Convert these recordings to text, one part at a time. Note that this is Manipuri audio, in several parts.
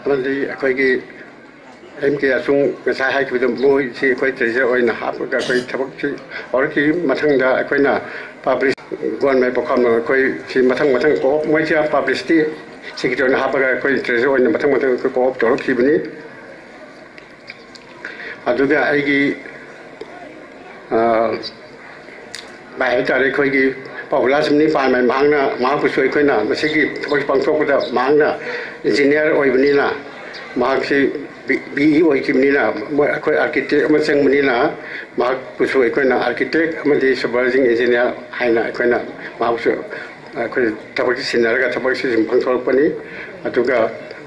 ꯑꯃꯗꯤ ꯑꯩꯈꯣꯏꯒꯤ ꯑꯦꯝ ꯀꯦ ꯑꯁꯨꯡ ꯉꯁꯥꯏ ꯍꯥꯏꯈꯤꯕꯗ ꯃꯣꯏꯁꯤ ꯑꯩꯈꯣꯏ ꯇ꯭ꯔꯦꯖꯔ ꯑꯣꯏꯅ ꯍꯥꯞꯄꯒ ꯑꯩꯈꯣꯏ ꯊꯕꯛꯁꯤ ꯍꯧꯔꯛꯈꯤ ꯃꯊꯪꯗ ꯑꯩꯈꯣꯏꯅ ꯄꯥꯕ꯭ꯂꯤꯁ ꯒꯣꯟꯃꯩ ꯄꯣꯛꯈꯥꯝꯅ ꯑꯩꯈꯣꯏ ꯁꯤ ꯃꯊꯪ ꯀꯣꯑꯣꯞ ꯃꯣꯏꯁꯤ ꯄꯥꯕ꯭ꯂꯤꯁꯇꯤ ꯁꯦꯀ꯭ꯔꯦꯇꯔꯤ ꯑꯣꯏꯅ ꯍꯥꯞꯄꯒ ꯑꯩꯈꯣꯏ ꯇ꯭ꯔꯦꯖꯔ ꯑꯣꯏꯅ ꯃꯊꯪ ꯑꯩꯈꯣꯏ ꯀꯣꯑꯣꯞ ꯇꯧꯔꯛꯈꯤꯕꯅꯤ ꯑꯗꯨꯒ ꯑꯩꯒꯤ ꯚꯥꯏ ꯍꯥꯏꯇꯥꯔꯦ ꯑꯩꯈꯣꯏꯒꯤ ꯄꯥꯎꯕꯂꯥ ꯁꯨꯝꯅꯤ ꯄꯥꯟꯕ ꯃꯍꯥꯛꯄꯨꯁꯨ ꯑꯩꯈꯣꯏꯅ ꯃꯁꯤꯒꯤ ꯊꯕꯛ ꯄꯥꯡꯊꯣꯛꯄꯗ ꯃꯍꯥꯛꯅ ꯏꯟꯖꯤꯅꯤꯌꯔ ꯑꯣꯏꯕꯅꯤꯅ ꯃꯍꯥꯛꯁꯤ BE ꯑꯣꯏꯈꯤꯕꯅꯤꯅ ꯑꯩꯈꯣꯏ ꯑꯥꯔꯀꯤꯇꯦꯛ ꯑꯃ ꯆꯪꯕꯅꯤꯅ ꯃꯍꯥꯛꯄꯨꯁꯨ ꯑꯩꯈꯣꯏꯅ ꯑꯥꯔꯀꯤꯇꯦꯛ ꯑꯃꯗꯤ ꯁꯨꯄꯔꯚꯥꯏꯖꯤꯡ ꯏꯟꯖꯤꯅꯤꯌꯔ ꯍꯥꯏꯅ ꯑꯩꯈꯣꯏꯅ ꯃꯍꯥꯛꯁꯨ ꯑꯩꯈꯣꯏ ꯊꯕꯛꯁꯤ ꯁꯤꯟꯅꯔꯒ ꯊꯕꯛꯁꯤ ꯁꯨꯝ ꯄꯥꯡꯊꯣꯔꯛꯄꯅꯤ ꯑꯗꯨꯒ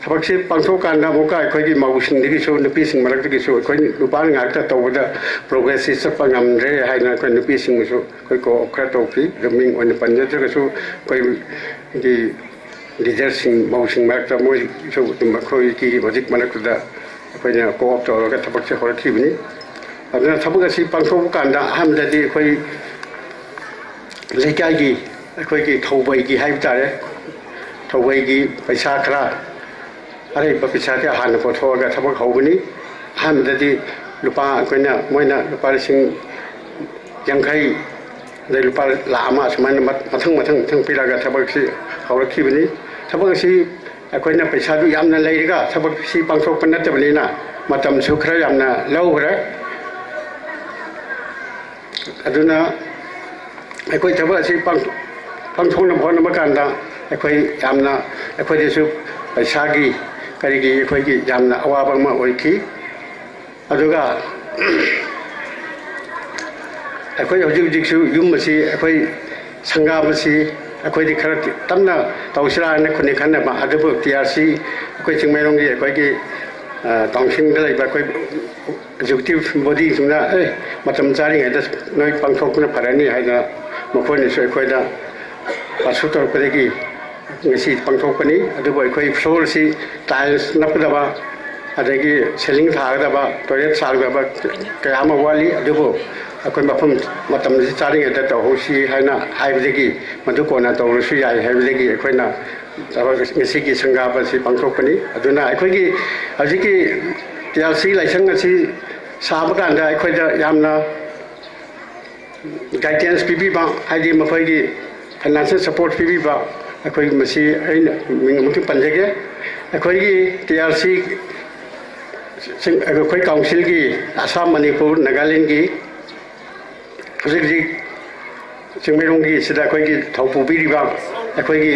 ꯊꯕꯛꯁꯤ ꯄꯥꯡꯊꯣꯛꯀꯥꯟꯗ ꯑꯃꯨꯛꯀ ꯑꯩꯈꯣꯏꯒꯤ ꯃꯧꯁꯤꯡꯗꯒꯤꯁꯨ ꯅꯨꯄꯤꯁꯤꯡ ꯃꯔꯛꯇꯒꯤꯁꯨ ꯑꯩꯈꯣꯏ ꯅꯨꯄꯥꯅ ꯉꯥꯛꯇ ꯇꯧꯕꯗ ꯄ꯭ꯔꯣꯒ꯭ꯔꯦꯁꯁꯤ ꯆꯠꯄ ꯉꯝꯗ꯭ꯔꯦ ꯍꯥꯏꯅ ꯑꯩꯈꯣꯏ ꯅꯨꯄꯤꯁꯤꯡꯕꯨꯁꯨ ꯑꯩꯈꯣꯏ ꯀꯣꯑꯣꯞ ꯈꯔ ꯇꯧꯈꯤ ꯑꯗꯨ ꯃꯤꯡ ꯑꯣꯏꯅ ꯄꯟꯖꯗ꯭ꯔꯒꯁꯨ ꯑꯩꯈꯣꯏꯒꯤ ꯂꯤꯗꯔꯁꯤꯡ ꯃꯧꯁꯤꯡ ꯃꯔꯛꯇ ꯃꯣꯏꯁꯨ ꯑꯗꯨꯝ ꯑꯩꯈꯣꯏꯒꯤ ꯍꯧꯖꯤꯛ ꯃꯔꯛꯇꯨꯗ ꯑꯩꯈꯣꯏꯅ ꯀꯣꯑꯣꯞ ꯇꯧꯔꯒ ꯊꯕꯛꯁꯦ ꯍꯧꯔꯛꯈꯤꯕꯅꯤ ꯑꯗꯨꯅ ꯊꯕꯛ ꯑꯁꯤ ꯄꯥꯡꯊꯣꯛꯄ ꯀꯥꯟꯗ ꯑꯍꯥꯟꯕꯗꯗꯤ ꯑꯩꯈꯣꯏ ꯂꯩꯀꯥꯏꯒꯤ ꯑꯩꯈꯣꯏꯒꯤ ꯊꯧꯕꯩꯒꯤ ꯍꯥꯏꯕ ꯇꯥꯔꯦ ꯊꯧꯕꯩꯒꯤ ꯄꯩꯁꯥ ꯈꯔ ꯑꯔꯩꯕ ꯄꯩꯁꯥ ꯈꯔ ꯍꯥꯟꯅ ꯄꯨꯊꯣꯛꯑꯒ ꯊꯕꯛ ꯍꯧꯕꯅꯤ ꯑꯍꯥꯟꯕꯗꯗꯤ ꯂꯨꯄꯥ ꯑꯩꯈꯣꯏꯅ ꯃꯣꯏꯅ ꯂꯨꯄꯥ 50,000 ꯑꯗꯩ ꯂꯨꯄꯥ 1,00,000 ꯁꯨꯃꯥꯏꯅ ꯃꯊꯪ ꯄꯤꯔꯒ ꯊꯕꯛꯁꯤ ꯍꯧꯔꯛꯈꯤꯕꯅꯤ ꯊꯕꯛ ꯑꯁꯤ ꯑꯩꯈꯣꯏꯅ ꯄꯩꯁꯥꯗꯨ ꯌꯥꯝꯅ ꯂꯩꯔꯒ ꯊꯕꯛꯁꯤ ꯄꯥꯡꯊꯣꯛꯄ ꯅꯠꯇꯕꯅꯤꯅ ꯃꯇꯝꯁꯨ ꯈꯔ ꯌꯥꯝꯅ ꯂꯧꯈ꯭ꯔꯦ ꯑꯗꯨꯅ ꯑꯩꯈꯣꯏ ꯊꯕꯛ ꯑꯁꯤ ꯄꯥꯡꯊꯣꯛꯅꯕ ꯍꯣꯠꯅꯕ ꯀꯥꯟꯗ ꯑꯩꯈꯣꯏ ꯌꯥꯝꯅ ꯑꯩꯈꯣꯏꯗꯁꯨ ꯄꯩꯁꯥꯒꯤ ꯀꯔꯤꯒꯤ ꯑꯩꯈꯣꯏꯒꯤ ꯌꯥꯝꯅ ꯑꯋꯥꯕ ꯑꯃ ꯑꯣꯏꯈꯤ ꯑꯗꯨꯒ ꯑꯩꯈꯣꯏ ꯍꯧꯖꯤꯛꯁꯨ ꯌꯨꯝ ꯑꯁꯤ ꯑꯩꯈꯣꯏ ꯁꯪꯒꯥꯕꯁꯤ ꯑꯩꯈꯣꯏꯗꯤ ꯈꯔ ꯇꯞꯅ ꯇꯧꯁꯤꯔꯥꯅ ꯈꯟꯅꯕ ꯑꯗꯨꯕꯨ TRC ꯑꯩꯈꯣꯏ ꯆꯤꯡꯃꯩꯔꯣꯡꯒꯤ ꯑꯩꯈꯣꯏꯒꯤ ꯀꯥꯎꯟꯁꯤꯜꯗ ꯂꯩꯕ ꯑꯩꯈꯣꯏ ꯑꯦꯛꯖꯤꯀ꯭ꯌꯨꯇꯤꯚ ꯕꯣꯗꯤꯁꯤꯡꯅ ꯃꯇꯝ ꯆꯥꯔꯤꯉꯩꯗ ꯅꯣꯏ ꯄꯥꯡꯊꯣꯛꯄꯅ ꯐꯔꯅꯤ ꯍꯥꯏꯅ ꯃꯈꯣꯏꯅꯁꯨ ꯑꯩꯈꯣꯏꯗ ꯄꯥꯁꯨ ꯇꯧꯔꯛꯄꯗꯒꯤ ngasi pangthokpani adubo ekhoi floor si tiles napdaba adagi ceiling thagdaba toilet sargaba kayama wali adubo akhoi mafum matam si charing eta tawhosi haina haibdagi madu kona tawrusu yai haibdagi ekhoina ngasi ki sangaba si pangthokpani aduna ekhoi gi hajiki TLC laisang asi saba kanda ekhoi da yamna guidance pibiba haidi makhoi gi financial support pibiba अखोई मसी मिंगमुति पंजगे अखोई TRC अखोई काउंसिल की आसाम मणिपुर नागालैंड की हजिक चिंगमेरों की सिदा अखोई की थौपुबीरिबा अखोई की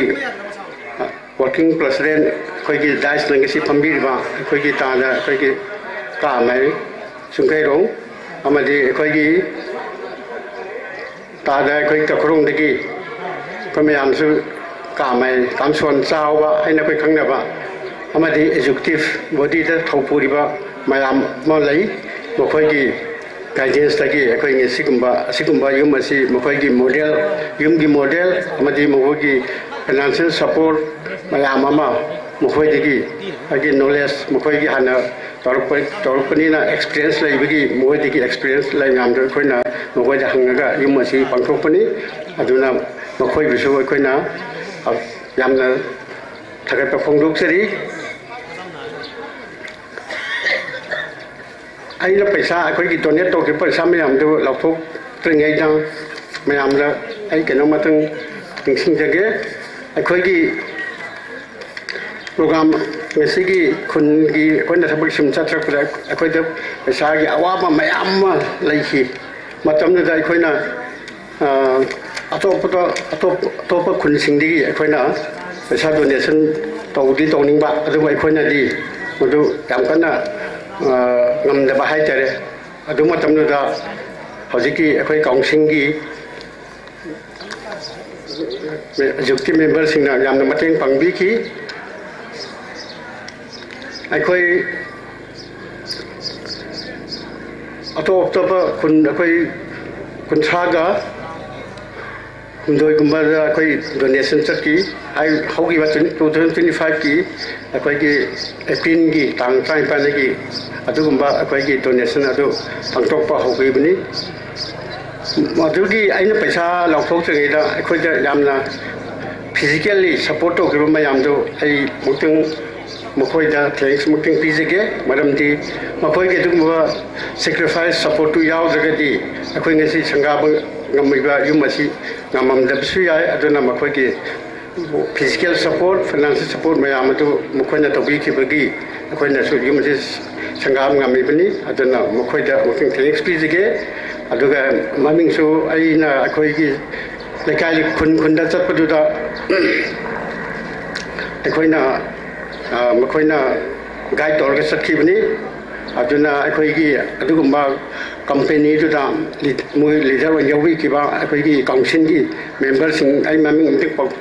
वर्किंग प्रेसिडेंट अखोई की दाइस लंगसी फंबीरिबा अखोई की ताजा अखोई की कामै सुंखैरों अमदि अखोई की ताजा अखोई तखरों दगी कमयामसु कामै कामसोन चावा हैना कोई खंगनबा अमदि एग्जीक्यूटिव बॉडी दा थौपुरिबा मयाम मलै मखोइगी गाइडेंस तगी अखोइगे सिगुम्बा युम असि मखोइगी मॉडल युमगी मॉडल अमदि मखोइगी फाइनेंशियल सपोर्ट मयाम अमा मखोइदगी अगी नॉलेज मखोइगी हाना तौरपनिना एक्सपीरियंस लैबगी मोइदगी एक्सपीरियंस लैनाम द अखोइना मखोइदा हंगगा युम असि पांथोकपनि अदुना मखोइबिसु अखोइना यामना थगत फोंदोक्सरी आइना पैसा अखोइगी डोनेट तौके पैसा मयाम दो लौथोक त्रिङैदा मयामला आइ केनो मतंग निंसिंजगे अखोइगी प्रोग्राम ngasiगी khungi akoina thabak sim chathrakra akoida paisagi awaba mayam laihi matamna da akoina अतोप खुनसिंगी अखोइना पैसा डोनेशन तौदी तौनिंगबा अदुबो अखोइना दी मदु याम कन्ना ngamdaba haitare adu matamnu da hojiki akhoi kaungsinggi executive member singna yamna mateng pangbi ki akhoi atop khun akhoi kunsaga Hundoi Gumbada अखोई डोनेशन चटकी आई होगी 2025 की अखोई की एप्रिल की तांग 35 की अदुगुम्बा अखोई की डोनेशन अदु पांथोकपा होगीबनी मदुगी आइना पैसा लौथोक्तगैदा अखोइदा यामना फिजिकली सपोर्ट तौगिबा मयामदो आई मुक्तंग ꯃꯈꯣꯏꯗ ꯊꯦꯡꯛꯁ ꯃꯛꯇꯪ ꯄꯤꯖꯒꯦ ꯃꯔꯝꯗꯤ ꯃꯈꯣꯏꯒꯤ ꯑꯗꯨꯒꯨꯝꯕ ꯁꯦꯀ꯭ꯔꯤꯐꯥꯏꯁ ꯁꯄꯣꯔꯠꯇꯨ ꯌꯥꯎꯗ꯭ꯔꯒꯗꯤ ꯑꯩꯈꯣꯏ ꯉꯁꯤ ꯁꯪꯒꯥꯕ ꯉꯝꯃꯤꯕ ꯌꯨꯝ ꯑꯁꯤ ꯉꯝꯃꯝꯗꯕꯁꯨ ꯌꯥꯏ ꯑꯗꯨꯅ ꯃꯈꯣꯏꯒꯤ ꯐꯤꯖꯤꯀꯦꯜ ꯁꯄꯣꯔꯠ ꯐꯥꯏꯅꯥꯟꯁꯤꯌꯦꯜ ꯁꯄꯣꯔꯠ ꯃꯌꯥꯝ ꯑꯗꯨ ꯃꯈꯣꯏꯅ ꯇꯧꯕꯤꯈꯤꯕꯒꯤ ꯑꯩꯈꯣꯏꯅꯁꯨ ꯌꯨꯝ ꯑꯁꯤ ꯁꯪꯒꯥꯕ ꯉꯝꯃꯤꯕꯅꯤ ꯑꯗꯨꯅ ꯃꯈꯣꯏꯗ ꯑꯃꯨꯛꯇꯪ ꯊꯦꯡꯛꯁ ꯄꯤꯖꯒꯦ ꯑꯗꯨꯒ ꯃꯃꯤꯡꯁꯨ ꯑꯩꯅ ꯑꯩꯈꯣꯏꯒꯤ ꯂꯩꯀꯥꯏ ꯈꯨꯟꯗ ꯆꯠꯄꯗꯨꯗ ꯑꯩꯈꯣꯏꯅ ꯃꯈꯣꯏꯅ ꯒꯥꯏꯗ ꯇꯧꯔꯒ ꯆꯠꯈꯤꯕꯅꯤ ꯑꯗꯨꯅ ꯑꯩꯈꯣꯏꯒꯤ ꯑꯗꯨꯒꯨꯝꯕ ꯀꯝꯄꯦꯅꯤꯗꯨꯗ ꯃꯣꯏ ꯂꯤꯗꯔ ꯑꯣꯏꯅ ꯌꯥꯎꯕꯤꯈꯤꯕ ꯑꯩꯈꯣꯏꯒꯤ ꯀꯥꯎꯟꯁꯤꯜꯒꯤ ꯃꯦꯝꯕꯔꯁꯤꯡ ꯑꯩ ꯃꯃꯤꯡ ꯑꯃꯇꯪ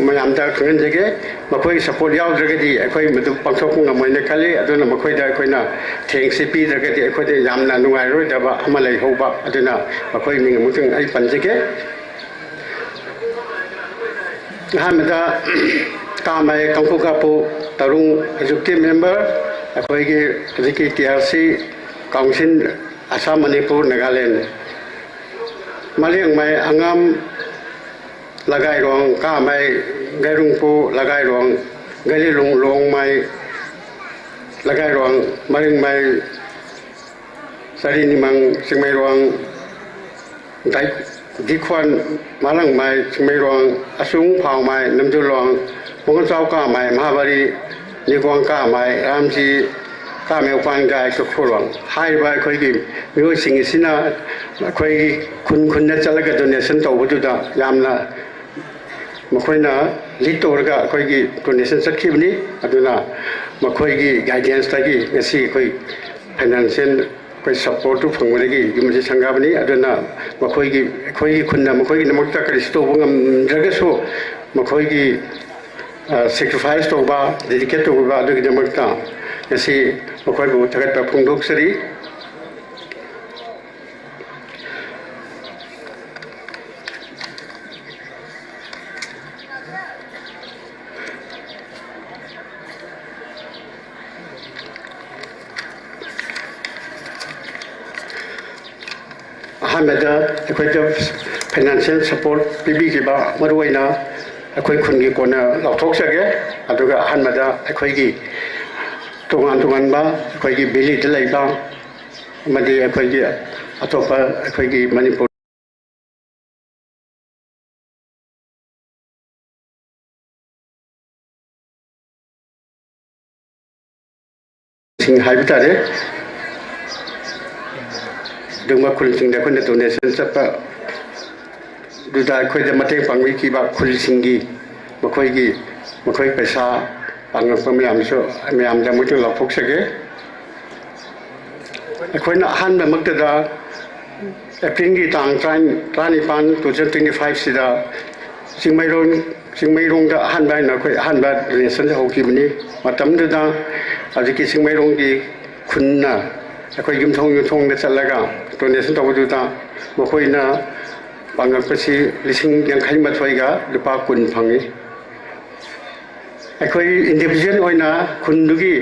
ꯃꯌꯥꯝꯗ ꯈꯪꯍꯟꯖꯒꯦ ꯃꯈꯣꯏꯒꯤ ꯁꯄꯣꯔꯠ ꯌꯥꯎꯗ꯭ꯔꯒꯗꯤ ꯑꯩꯈꯣꯏ ꯃꯗꯨ ꯄꯥꯡꯊꯣꯛꯄ ꯉꯝꯃꯣꯏꯅ ꯈꯜꯂꯤ ꯑꯗꯨꯅ ꯃꯈꯣꯏꯗ ꯑꯩꯈꯣꯏꯅ ꯊꯦꯡꯛꯁꯤ ꯄꯤꯗ꯭ꯔꯒꯗꯤ ꯑꯩꯈꯣꯏꯗ ꯌꯥꯝꯅ ꯅꯨꯡꯉꯥꯏꯔꯣꯏꯗꯕ ꯑꯃ ꯂꯩꯍꯧꯕ ꯑꯗꯨꯅ ꯃꯈꯣꯏ ꯃꯤꯡ ꯑꯃꯨꯛꯇꯪ ꯑꯩ ꯄꯟꯖꯒꯦ ꯑꯍꯥꯟꯕꯗ ꯀꯥꯃꯥꯏ ꯀꯥꯡꯈꯨꯀꯥꯄꯨ ꯇꯔꯨꯡ ꯑꯦꯛꯖꯤꯀ꯭ꯌꯨꯇꯤꯞ ꯃꯦꯝꯕꯔ ꯑꯩꯈꯣꯏꯒꯤ ꯍꯧꯖꯤꯛꯀꯤ TRC ꯀꯥꯎꯟꯁꯤꯜ ꯑꯁꯥꯝ ꯃꯅꯤꯄꯨꯔ ꯅꯥꯒꯥꯂꯦꯟ ꯃꯂꯦꯡꯃꯥꯏ ꯑꯉꯥꯝ ꯂꯒꯥꯏꯔꯣꯡ ꯀꯥꯃꯥꯏ ꯒꯩꯔꯨꯡꯄꯨ ꯂꯒꯥꯏꯔꯣꯡ ꯒꯩꯂꯤꯂꯨꯡ ꯂꯣꯡꯃꯥꯏ ꯂꯒꯥꯏꯔꯣꯡ ꯃꯔꯤꯡꯃꯥꯏ ꯆꯔꯤꯅꯤꯃꯪ Chingmeirong Dikwan Malang Mai Chimeiron Asung Pao Mai Namdulong Mongchau Ka Mai Mahabari Nigwang Ka Mai Ramji Ka Meu Kwan Gai Kukurong Hai Bai Koigi Myo Sing Sina Koi Kun Chalaga donation Tobuda Yamna Makoina Litorga Koigi donation Sakibni Aduna Makoigi guidance Tagi Nasi Koi financial कोई सपोर्ट फंगबदगी युमसे संगाबनी अदना मखोइगी खोइगी खुन्ना मखोइगी नमकता करिस्तो बंगम जगसो मखोइगी सैक्रिफाइस तोबा डेडिकेट तोबा अदगी नमकता यसी मखोइबु थगत फंगदोक्सरी अहमद फाइनेंशियल सपोर्ट पीबीबा मरुना अखोई खुनगी कोना लौथोक्सगे अदुगा अहमद अखोईगी तोगान तोगानबा अखोईगी बिलीद लैबा मदि अखोईगी अतोपा अखोईगी मणिपुर सिंह हाइबा तारे दुमा खुलसिंग अखोइना डोनेशन चप्पा दुदा अखोइदा मतें पांगबिखिबा खुलसिंगी मखोई पैसा पांगप मयामसो मयामदा मुतु लौथोक्सगे अखोइना अहानबा मक्तदा एप्रिलगी तांग 35 2025 सिदा चिंगमैरोंदा अहानबाइना अखोइ अहानबा डोनेशन हौखिबनी मतमदुदा हजिकि चिंगमैरोंगी खुन्ना अखोइ युमथोंग चलगा डोनेशन तौबदुदा मखोइना पांगपसी 80,000 लुपा 10 फंगी अखोइ इंडिविजुअल ओइना खुन्दुगी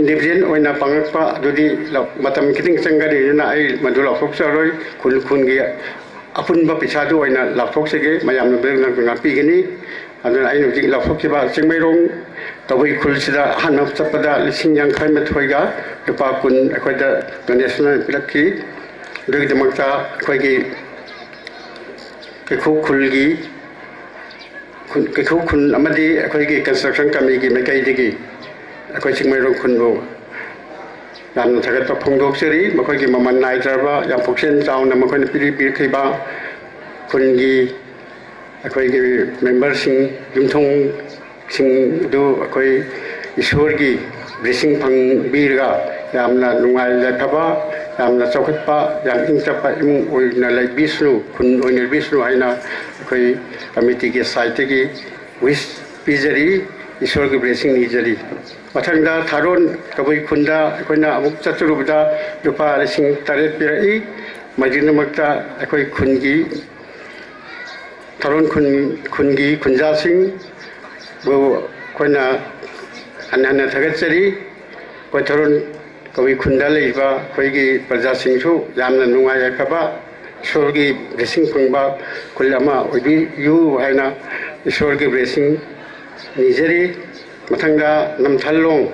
इंडिविजुअल ओइना पांगपा दुदी मतम खितिंग चंगदीना आई मदु लौथोक्सरोय खुनगी अपुनबा पैसादु ओइना लौथोक्सगे मयामना बेंगना पीगनी अदुना आई नुजिक लौथोक्खिबा चिंगमैरोंग तबई खुलसिदा हाना चपदा 80,000 लुपा 10 अखोइदा डोनेशन पिलखी दुगिदमक्ता अखोइगी केखु खुलगी केखु खुन अमदी अखोइगी कंस्ट्रक्शन कमीगी मैकाइदिगी अखोइ चिंगमैरोंग खुनबो यामना थगत फोंदोक्सरी मखोइगी ममन नाइद्रबा याम फोक्सेन चाउना मखोइना पिरिखिबा खुनगी अखोइगी मेंबरसिंग युमथोंग सिंग दु अखोइ ईश्वरगी ब्लेसिंग फंगबीरगा यामना नुंगाइ लाइफबा यामना चौखटपा याम इंचपा इमुंग ओइना लाइबिसनु खुन ओइना बिसनु हाइना अखोइ कमिटीगी साइटगी विश पिजरी ईश्वरगी ब्लेसिंग निजरी मथंगदा थारोन कबई खुंदा अखोइना अमुक चतुरुबदा लुपा 8,000 पिरई मजिनमक्ता अखोइ खुनगी थारोन खुनगी खुंजासिंग वो कोइना अनहन थगचरी कोइ थारोन कवि खुंदा लेबा कोइगी प्रजा सिंहसु यामना नुंगाय खबा ईश्वरगी ब्लेसिंग फंगबा खुल अमा ओइबी यु हाइना ईश्वरगी ब्लेसिंग निजरी 마탕다 남탈롱